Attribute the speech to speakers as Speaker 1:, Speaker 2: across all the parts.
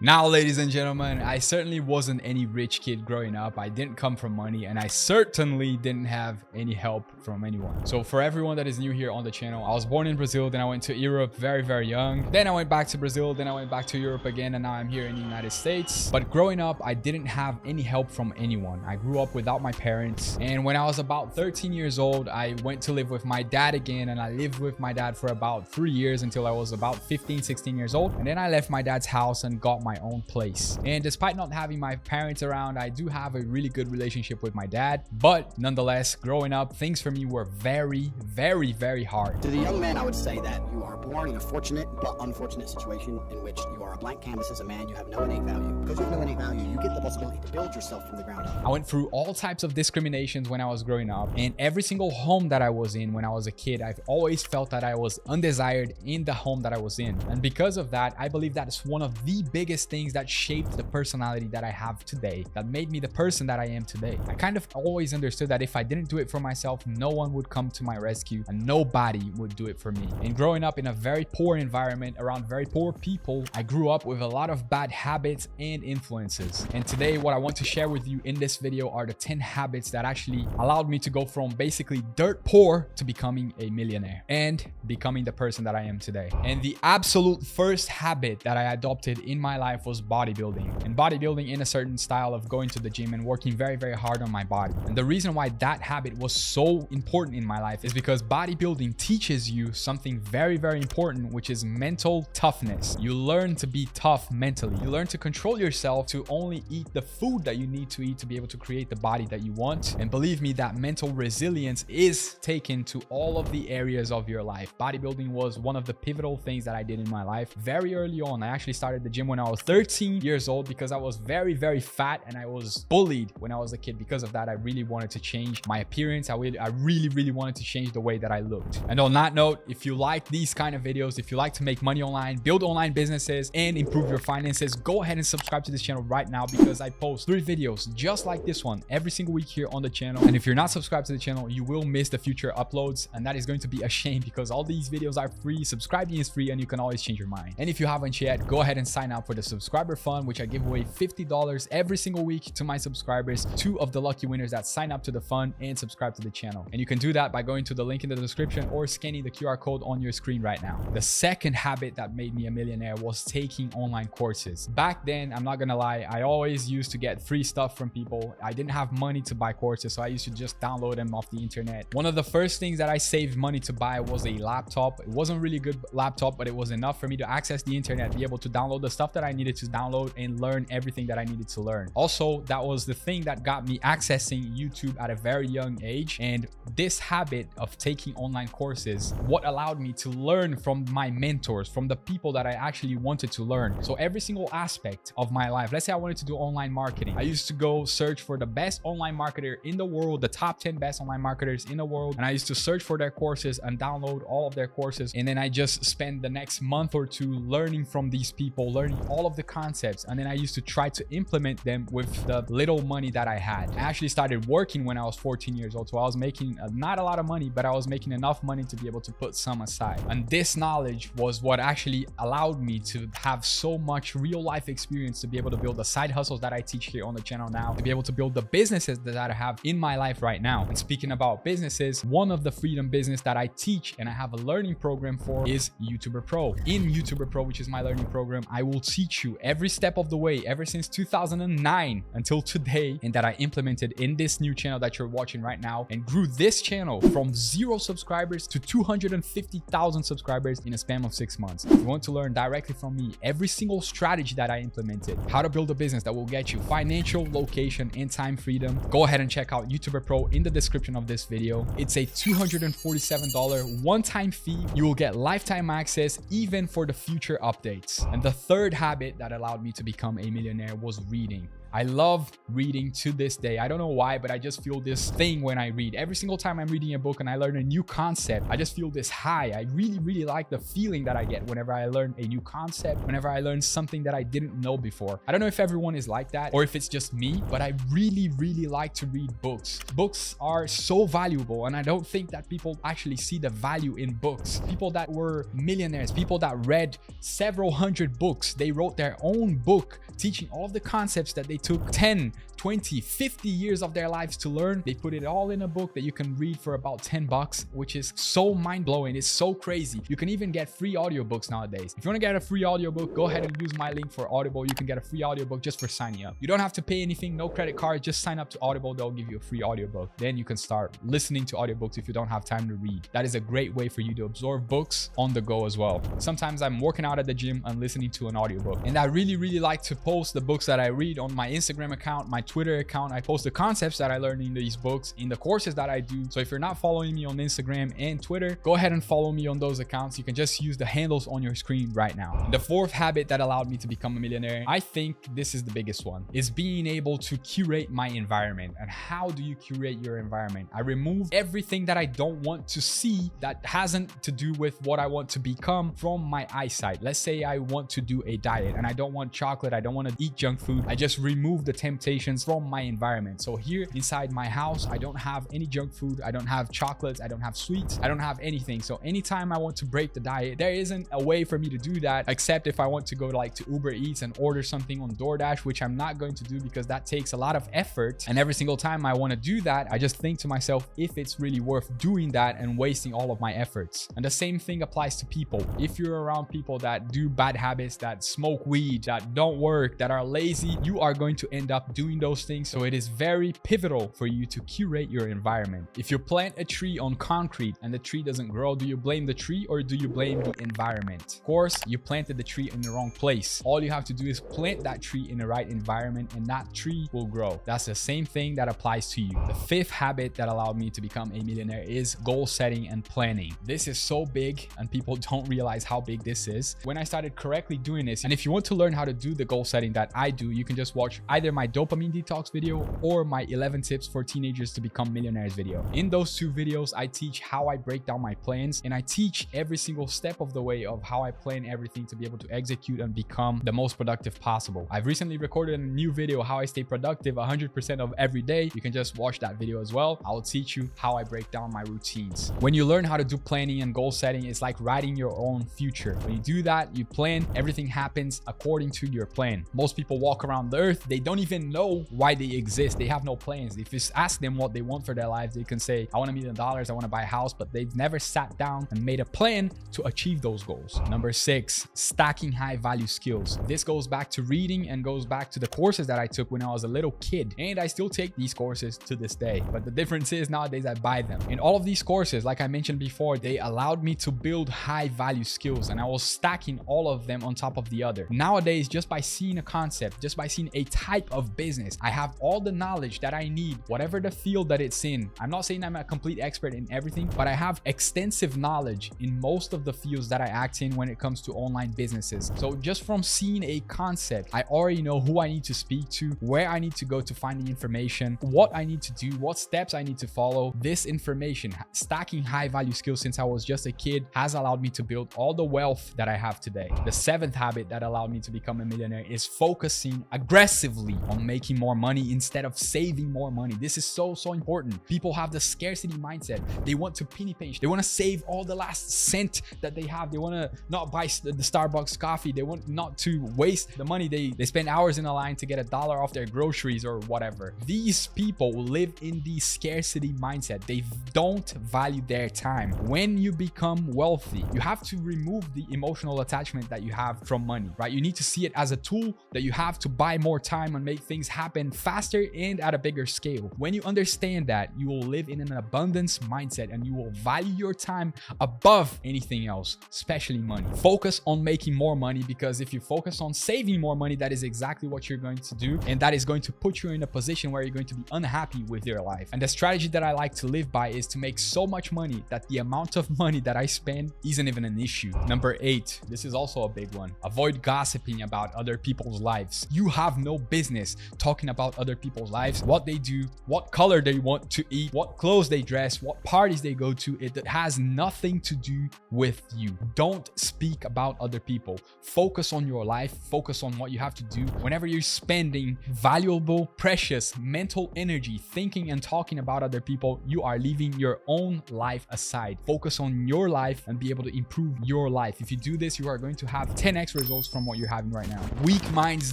Speaker 1: Now, ladies and gentlemen, I certainly wasn't any rich kid growing up. I didn't come from money, and I certainly didn't have any help from anyone. So for everyone that is new here on the channel, I was born in Brazil, then I went to Europe very, very young. Then I went back to Brazil, then I went back to Europe again, and now I'm here in the United States. But growing up, I didn't have any help from anyone. I grew up without my parents. And when I was about 13 years old, I went to live with my dad again, and I lived with my dad for about 3 years until I was about 15, 16 years old. And then I left my dad's house and got my own place. And despite not having my parents around, I do have a really good relationship with my dad. But nonetheless, growing up, things for me were very, very, very hard.
Speaker 2: To the young man, I would say that you are born in a fortunate but unfortunate situation in which you are a blank canvas as a man. You have no innate value. Because you have no innate value, you get the possibility to build yourself from the ground up.
Speaker 1: I went through all types of discriminations when I was growing up, and every single home that I was in when I was a kid, I've always felt that I was undesired in the home that I was in. And because of that, I believe that is one of the biggest things that shaped the personality that I have today, that made me the person that I am today. I kind of always understood that if I didn't do it for myself, no one would come to my rescue and nobody would do it for me. And growing up in a very poor environment around very poor people, I grew up with a lot of bad habits and influences. And today, what I want to share with you in this video are the 10 habits that actually allowed me to go from basically dirt poor to becoming a millionaire and becoming the person that I am today. And the absolute first habit that I adopted in my life was bodybuilding. And bodybuilding in a certain style of going to the gym and working very, very hard on my body. And the reason why that habit was so important in my life is because bodybuilding teaches you something very, very important, which is mental toughness. You learn to be tough mentally. You learn to control yourself to only eat the food that you need to eat to be able to create the body that you want. And believe me, that mental resilience is taken to all of the areas of your life. Bodybuilding was one of the pivotal things that I did in my life very early on. I actually started the gym when I was 13 years old because I was very, very fat and I was bullied when I was a kid. Because of that, I really wanted to change my appearance. I really wanted to change the way that I looked. And on that note, if you like these kind of videos, if you like to make money online, build online businesses, and improve your finances, go ahead and subscribe to this channel right now because I post 3 videos just like this one every single week here on the channel. And if you're not subscribed to the channel, you will miss the future uploads, and that is going to be a shame because all these videos are free. Subscribing is free and you can always change your mind. And if you haven't yet, go ahead and sign up for the subscriber fund, which I give away $50 every single week to my subscribers, 2 of the lucky winners that sign up to the fund and subscribe to the channel. And you can do that by going to the link in the description or scanning the QR code on your screen right now. The second habit that made me a millionaire was taking online courses. Back then, I'm not gonna lie, I always used to get free stuff from people. I didn't have money to buy courses, so I used to just download them off the internet. One of the first things that I saved money to buy was a laptop. It wasn't a really good laptop, but it was enough for me to access the internet, be able to download the stuff that I needed to download and learn everything that I needed to learn. Also, that was the thing that got me accessing YouTube at a very young age. And this habit of taking online courses, what allowed me to learn from my mentors, from the people that I actually wanted to learn. So every single aspect of my life, let's say I wanted to do online marketing, I used to go search for the best online marketer in the world, the top 10 best online marketers in the world, and I used to search for their courses and download all of their courses. And then I just spend the next month or 2 learning from these people, learning all of the concepts, and then I used to try to implement them with the little money that I had. I actually started working when I was 14 years old, so I was making not a lot of money, but I was making enough money to be able to put some aside. And this knowledge was what actually allowed me to have so much real life experience to be able to build the side hustles that I teach here on the channel now, to be able to build the businesses that I have in my life right now. And speaking about businesses, one of the freedom business that I teach and I have a learning program for is YouTuber Pro. In YouTuber Pro, which is my learning program, I will teach you every step of the way ever since 2009 until today, and that I implemented in this new channel that you're watching right now, and grew this channel from 0 subscribers to 250,000 subscribers in a span of 6 months. If you want to learn directly from me every single strategy that I implemented, how to build a business that will get you financial, location, and time freedom, go ahead and check out YouTuber Pro in the description of this video. It's a $247 one-time fee. You will get lifetime access even for the future updates. And the third habit that allowed me to become a millionaire was reading. I love reading to this day. I don't know why, but I just feel this thing when I read. Every single time I'm reading a book and I learn a new concept, I just feel this high. I really, really like the feeling that I get whenever I learn a new concept, whenever I learn something that I didn't know before. I don't know if everyone is like that or if it's just me, but I really, really like to read books. Books are so valuable, and I don't think that people actually see the value in books. People that were millionaires, people that read several hundred books, they wrote their own book teaching all of the concepts that they took 10, 20, 50 years of their lives to learn. They put it all in a book that you can read for about $10, which is so mind-blowing. It's so crazy. You can even get free audiobooks nowadays. If you want to get a free audiobook, go ahead and use my link for Audible. You can get a free audiobook just for signing up. You don't have to pay anything, no credit card, just sign up to Audible. They'll give you a free audiobook. Then you can start listening to audiobooks if you don't have time to read. That is a great way for you to absorb books on the go as well. Sometimes I'm working out at the gym and listening to an audiobook. And I really, really like to post the books that I read on my Instagram account, my Twitter account. I post the concepts that I learned in these books, in the courses that I do. So if you're not following me on Instagram and Twitter, go ahead and follow me on those accounts. You can just use the handles on your screen right now. The fourth habit that allowed me to become a millionaire, I think this is the biggest one, is being able to curate my environment. And how do you curate your environment? I remove everything that I don't want to see that hasn't to do with what I want to become from my eyesight. Let's say I want to do a diet and I don't want chocolate, I don't want to eat junk food. I just remove the temptations from my environment. So here inside my house, I don't have any junk food, I don't have chocolates, I don't have sweets, I don't have anything. So anytime I want to break the diet, there isn't a way for me to do that except if I want to go to Uber Eats and order something on DoorDash, which I'm not going to do because that takes a lot of effort. And every single time I want to do that, I just think to myself if it's really worth doing that and wasting all of my efforts. And the same thing applies to people. If you're around people that do bad habits, that smoke weed, that don't work, that are lazy, you are going to end up doing those things. So it is very pivotal for you to curate your environment. If you plant a tree on concrete and the tree doesn't grow, do you blame the tree or do you blame the environment? Of course, you planted the tree in the wrong place. All you have to do is plant that tree in the right environment and that tree will grow. That's the same thing that applies to you. The fifth habit that allowed me to become a millionaire is goal setting and planning. This is so big and people don't realize how big this is. When I started correctly doing this, and if you want to learn how to do the goal setting that I do, you can just watch either my dopamine detox video or my 11 tips for teenagers to become millionaires video. In those two videos, I teach how I break down my plans and I teach every single step of the way of how I plan everything to be able to execute and become the most productive possible. I've recently recorded a new video, how I stay productive 100% of every day. You can just watch that video as well. I'll teach you how I break down my routines. When you learn how to do planning and goal setting, it's like writing your own future. When you do that, you plan, everything happens according to your plan. Most people walk around the earth, they don't even know why they exist. They have no plans. If you ask them what they want for their lives, they can say, I want $1 million, I want to buy a house, but they've never sat down and made a plan to achieve those goals. Number 6, stacking high value skills. This goes back to reading and goes back to the courses that I took when I was a little kid. And I still take these courses to this day. But the difference is nowadays I buy them. In all of these courses, like I mentioned before, they allowed me to build high value skills and I was stacking all of them on top of the other. Nowadays, just by seeing a concept, just by seeing a type of business, I have all the knowledge that I need, whatever the field that it's in. I'm not saying I'm a complete expert in everything, but I have extensive knowledge in most of the fields that I act in when it comes to online businesses. So just from seeing a concept, I already know who I need to speak to, where I need to go to find the information, what I need to do, what steps I need to follow. This information, stacking high value skills since I was just a kid, has allowed me to build all the wealth that I have today. The 7th habit that allowed me to become a millionaire is focusing aggressively on making more money instead of saving more money. This is so important. People have the scarcity mindset. They want to penny pinch. They want to save all the last cent that they have. They want to not buy the Starbucks coffee. They want not to waste the money. They spend hours in a line to get $1 off their groceries or whatever. These people live in the scarcity mindset. They don't value their time. When you become wealthy, you have to remove the emotional attachment that you have from money, right? You need to see it as a tool that you have to buy more time and make things happen faster and at a bigger scale. When you understand that, you will live in an abundance mindset and you will value your time above anything else, especially money. Focus on making more money, because if you focus on saving more money, that is exactly what you're going to do. And that is going to put you in a position where you're going to be unhappy with your life. And the strategy that I like to live by is to make so much money that the amount of money that I spend isn't even an issue. Number 8, this is also a big one. Avoid gossiping about other people's lives. You have no single business talking about other people's lives, what they do, what color they want to eat, what clothes they dress, what parties they go to. It has nothing to do with you. Don't speak about other people. Focus on your life. Focus on what you have to do. Whenever you're spending valuable, precious mental energy thinking and talking about other people, you are leaving your own life aside. Focus on your life and be able to improve your life. If you do this, you are going to have 10x results from what you're having right now. Weak minds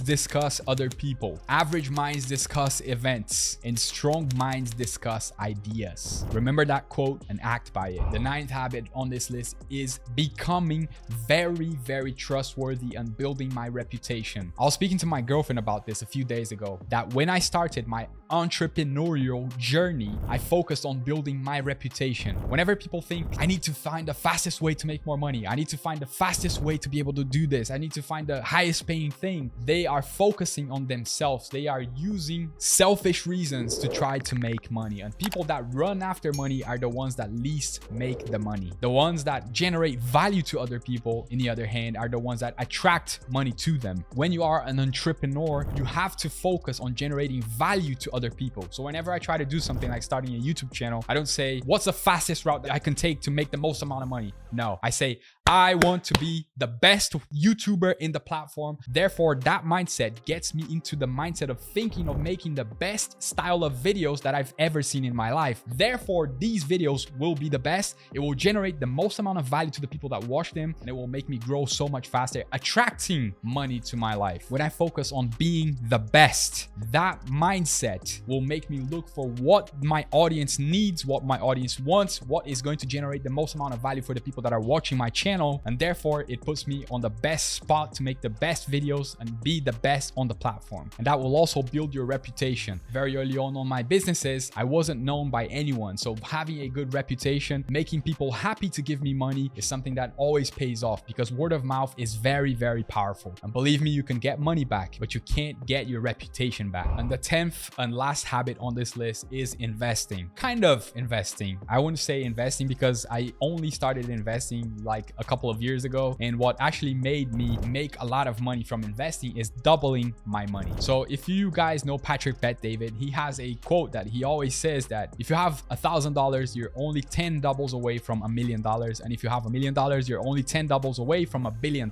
Speaker 1: discuss other people. Average minds discuss events. And strong minds discuss ideas. Remember that quote and act by it. The 9th habit on this list is becoming very, very trustworthy and building my reputation. I was speaking to my girlfriend about this a few days ago, that when I started my entrepreneurial journey, I focused on building my reputation. Whenever people think I need to find the fastest way to make more money, I need to find the fastest way to be able to do this, I need to find the highest paying thing, they are focusing on themselves. They are using selfish reasons to try to make money. And people that run after money are the ones that least make the money. The ones that generate value to other people, in the other hand, are the ones that attract money to them. When you are an entrepreneur, you have to focus on generating value to other people. So whenever I try to do something like starting a YouTube channel, I don't say, what's the fastest route that I can take to make the most amount of money? No, I say, I want to be the best YouTuber in the platform. Therefore, that mindset gets me into the mindset of thinking of making the best style of videos that I've ever seen in my life. Therefore, these videos will be the best. It will generate the most amount of value to the people that watch them, and it will make me grow so much faster, attracting money to my life. When I focus on being the best, that mindset will make me look for what my audience needs, what my audience wants, what is going to generate the most amount of value for the people that are watching my channel. And therefore, it puts me on the best spot to make the best videos and be the best on the platform. And that will also build your reputation. Very early on my businesses, I wasn't known by anyone. So having a good reputation, making people happy to give me money is something that always pays off, because word of mouth is very, very powerful. And believe me, you can get money back, but you can't get your reputation back. And the 10th and last habit on this list is investing. Kind of investing. I wouldn't say investing, because I only started investing like a couple of years ago. And what actually made me make a lot of money from investing is doubling my money. So if you guys know Patrick Bet-David, he has a quote that he always says that if you have $1,000, you're only 10 doubles away from $1 million. And if you have $1 million, you're only 10 doubles away from $1 billion.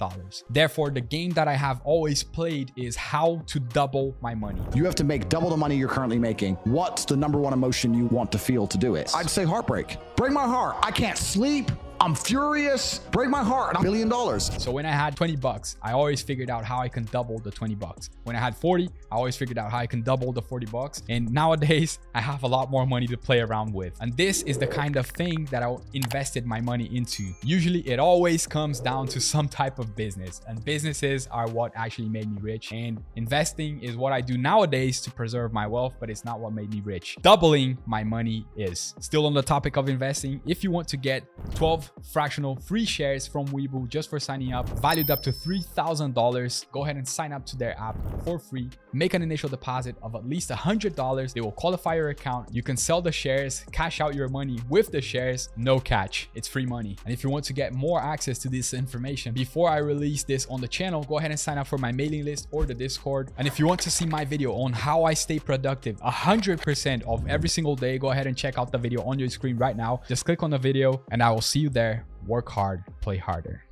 Speaker 1: Therefore, the game that I have always played is how to double my money.
Speaker 3: You have to make double the money you're currently making. What's the number one emotion you want to feel to do it? I'd say heartbreak. Break my heart. I can't sleep. I'm furious. Break my heart. $1 billion.
Speaker 1: So when I had 20 bucks, I always figured out how I can double the 20 bucks. When I had 40, I always figured out how I can double the 40 bucks. And nowadays, I have a lot more money to play around with. And this is the kind of thing that I invested my money into. Usually, it always comes down to some type of business. And businesses are what actually made me rich. And investing is what I do nowadays to preserve my wealth, but it's not what made me rich. Doubling my money is. Still on the topic of investing, if you want to get 12 fractional free shares from Webull just for signing up, valued up to $3,000, go ahead and sign up to their app for free. Make an initial deposit of at least $100. They will qualify your account. You can sell the shares, cash out your money with the shares, no catch. It's free money. And if you want to get more access to this information before I release this on the channel, go ahead and sign up for my mailing list or the Discord. And if you want to see my video on how I stay productive 100% of every single day, go ahead and check out the video on your screen right now. Just click on the video and I will see you there. Work hard, play harder.